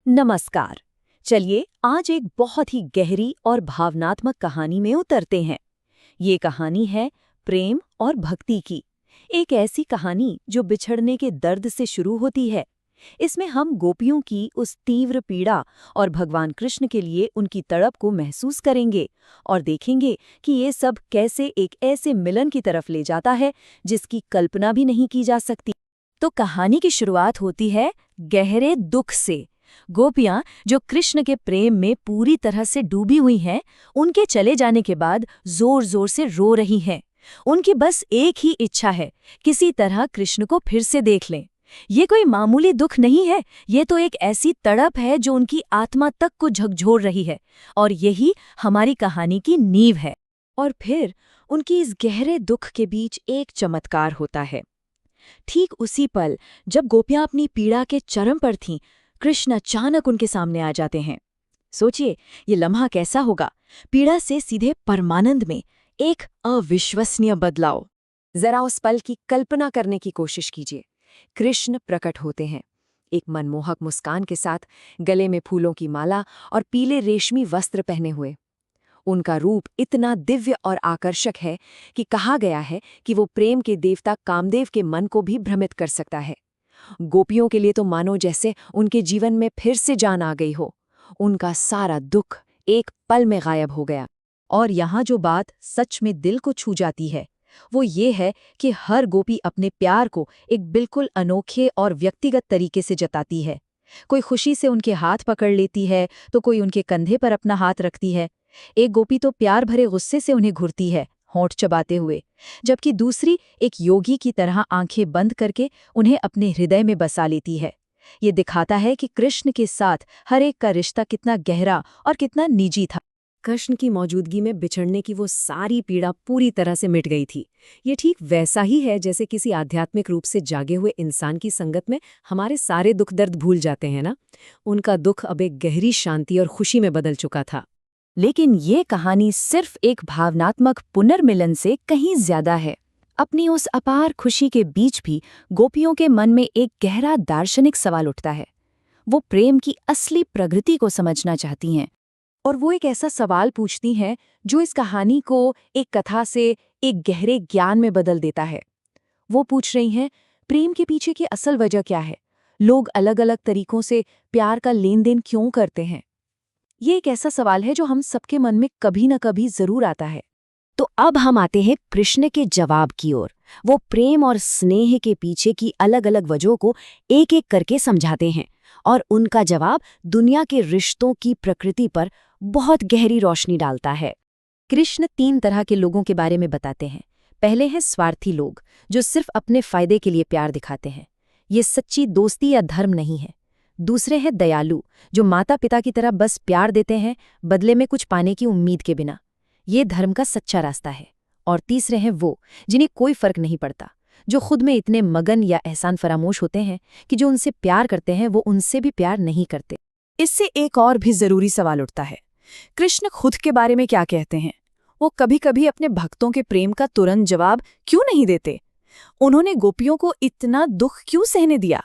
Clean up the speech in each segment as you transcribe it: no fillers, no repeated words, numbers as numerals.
नमस्कार। चलिए आज एक बहुत ही गहरी और भावनात्मक कहानी में उतरते हैं। ये कहानी है प्रेम और भक्ति की। एक ऐसी कहानी जो बिछड़ने के दर्द से शुरू होती है। इसमें हम गोपियों की उस तीव्र पीड़ा और भगवान कृष्ण के लिए उनकी तड़प को महसूस करेंगे और देखेंगे कि ये सब कैसे एक ऐसे मिलन की तरफ ले जाता है जिसकी कल्पना भी नहीं की जा सकती। तो कहानी की शुरुआत होती है गहरे दुख से। गोपियां जो कृष्ण के प्रेम में पूरी तरह से डूबी हुई हैं, उनके चले जाने के बाद जोर जोर से रो रही हैं। उनकी बस एक ही इच्छा है, किसी तरह कृष्ण को फिर से देख लें। ये कोई मामूली दुख नहीं है, ये तो एक ऐसी तड़प है जो उनकी आत्मा तक को झकझोर रही है। और यही हमारी कहानी की नींव है। और फिर उनकी इस गहरे दुख के बीच एक चमत्कार होता है। ठीक उसी पल जब गोपियां अपनी पीड़ा के चरम पर थीं, कृष्ण अचानक उनके सामने आ जाते हैं। सोचिए, ये लम्हा कैसा होगा। पीड़ा से सीधे परमानंद में एक अविश्वसनीय बदलाव। जरा उस पल की कल्पना करने की कोशिश कीजिए। कृष्ण प्रकट होते हैं, एक मनमोहक मुस्कान के साथ, गले में फूलों की माला और पीले रेशमी वस्त्र पहने हुए। उनका रूप इतना दिव्य और आकर्षक है कि कहा गया है कि वो प्रेम के देवता कामदेव के मन को भी भ्रमित कर सकता है। गोपियों के लिए तो मानो जैसे उनके जीवन में फिर से जान आ गई हो। उनका सारा दुख एक पल में गायब हो गया। और यहाँ जो बात सच में दिल को छू जाती है, वो ये है कि हर गोपी अपने प्यार को एक बिल्कुल अनोखे और व्यक्तिगत तरीके से जताती है। कोई खुशी से उनके हाथ पकड़ लेती है, तो कोई उनके कंधे पर अपना हाथ रखती है। एक गोपी तो प्यार भरे गुस्से से उन्हें घूरती है, होंठ चबाते हुए, जबकि दूसरी एक योगी की तरह आंखें बंद करके उन्हें अपने हृदय में बसा लेती है। ये दिखाता है कि कृष्ण के साथ हर एक का रिश्ता कितना गहरा और कितना निजी था। कृष्ण की मौजूदगी में बिछड़ने की वो सारी पीड़ा पूरी तरह से मिट गई थी। ये ठीक वैसा ही है जैसे किसी आध्यात्मिक रूप से जागे हुए इंसान की संगत में हमारे सारे दुख दर्द भूल जाते हैं ना। उनका दुख अब एक गहरी शांति और खुशी में बदल चुका था। लेकिन ये कहानी सिर्फ एक भावनात्मक पुनर्मिलन से कहीं ज्यादा है। अपनी उस अपार खुशी के बीच भी गोपियों के मन में एक गहरा दार्शनिक सवाल उठता है। वो प्रेम की असली प्रकृति को समझना चाहती हैं, और वो एक ऐसा सवाल पूछती हैं जो इस कहानी को एक कथा से एक गहरे ज्ञान में बदल देता है। वो पूछ रही हैं, प्रेम के पीछे की असल वजह क्या है? लोग अलग अलग तरीकों से प्यार का लेन देन क्यों करते हैं? ये एक ऐसा सवाल है जो हम सबके मन में कभी न कभी जरूर आता है। तो अब हम आते हैं कृष्ण के जवाब की ओर। वो प्रेम और स्नेह के पीछे की अलग अलग वजहों को एक एक करके समझाते हैं, और उनका जवाब दुनिया के रिश्तों की प्रकृति पर बहुत गहरी रोशनी डालता है। कृष्ण 3 तरह के लोगों के बारे में बताते हैं। पहले हैं स्वार्थी लोग, जो सिर्फ अपने फायदे के लिए प्यार दिखाते हैं। ये सच्ची दोस्ती या धर्म नहीं है। दूसरे हैं दयालु, जो माता पिता की तरह बस प्यार देते हैं, बदले में कुछ पाने की उम्मीद के बिना। ये धर्म का सच्चा रास्ता है। और तीसरे हैं वो जिन्हें कोई फर्क नहीं पड़ता, जो खुद में इतने मगन या एहसान फरामोश होते हैं कि जो उनसे प्यार करते हैं वो उनसे भी प्यार नहीं करते। इससे एक और भी जरूरी सवाल उठता है, कृष्ण खुद के बारे में क्या कहते हैं? वो कभी कभी अपने भक्तों के प्रेम का तुरंत जवाब क्यों नहीं देते? उन्होंने गोपियों को इतना दुख क्यों सहने दिया?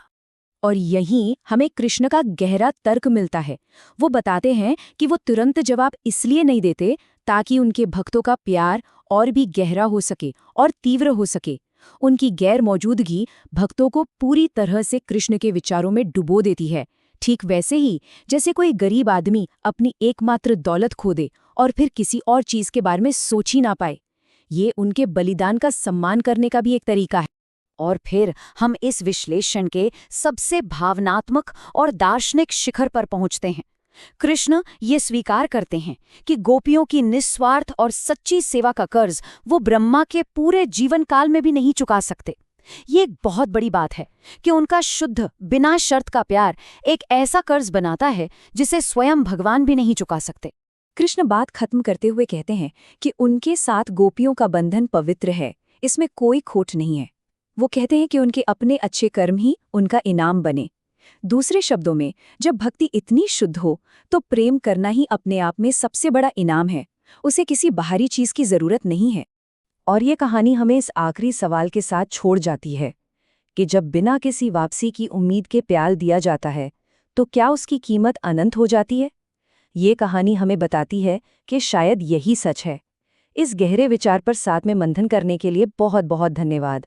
और यहीं हमें कृष्ण का गहरा तर्क मिलता है। वो बताते हैं कि वो तुरंत जवाब इसलिए नहीं देते ताकि उनके भक्तों का प्यार और भी गहरा हो सके और तीव्र हो सके। उनकी गैर मौजूदगी भक्तों को पूरी तरह से कृष्ण के विचारों में डुबो देती है। ठीक वैसे ही जैसे कोई गरीब आदमी अपनी एकमात्र दौलत खो दे और फिर किसी और चीज के बारे में सोच ही ना पाए। ये उनके बलिदान का सम्मान करने का भी एक तरीका है। और फिर हम इस विश्लेषण के सबसे भावनात्मक और दार्शनिक शिखर पर पहुंचते हैं। कृष्ण ये स्वीकार करते हैं कि गोपियों की निस्वार्थ और सच्ची सेवा का कर्ज वो ब्रह्मा के पूरे जीवन काल में भी नहीं चुका सकते। ये एक बहुत बड़ी बात है कि उनका शुद्ध बिना शर्त का प्यार एक ऐसा कर्ज बनाता है जिसे स्वयं भगवान भी नहीं चुका सकते। कृष्ण बात खत्म करते हुए कहते हैं कि उनके साथ गोपियों का बंधन पवित्र है, इसमें कोई खोट नहीं है। वो कहते हैं कि उनके अपने अच्छे कर्म ही उनका इनाम बने। दूसरे शब्दों में, जब भक्ति इतनी शुद्ध हो तो प्रेम करना ही अपने आप में सबसे बड़ा इनाम है। उसे किसी बाहरी चीज की जरूरत नहीं है। और ये कहानी हमें इस आखिरी सवाल के साथ छोड़ जाती है कि जब बिना किसी वापसी की उम्मीद के प्यार दिया जाता है तो क्या उसकी कीमत अनंत हो जाती है? ये कहानी हमें बताती है कि शायद यही सच है। इस गहरे विचार पर साथ में मंथन करने के लिए बहुत बहुत धन्यवाद।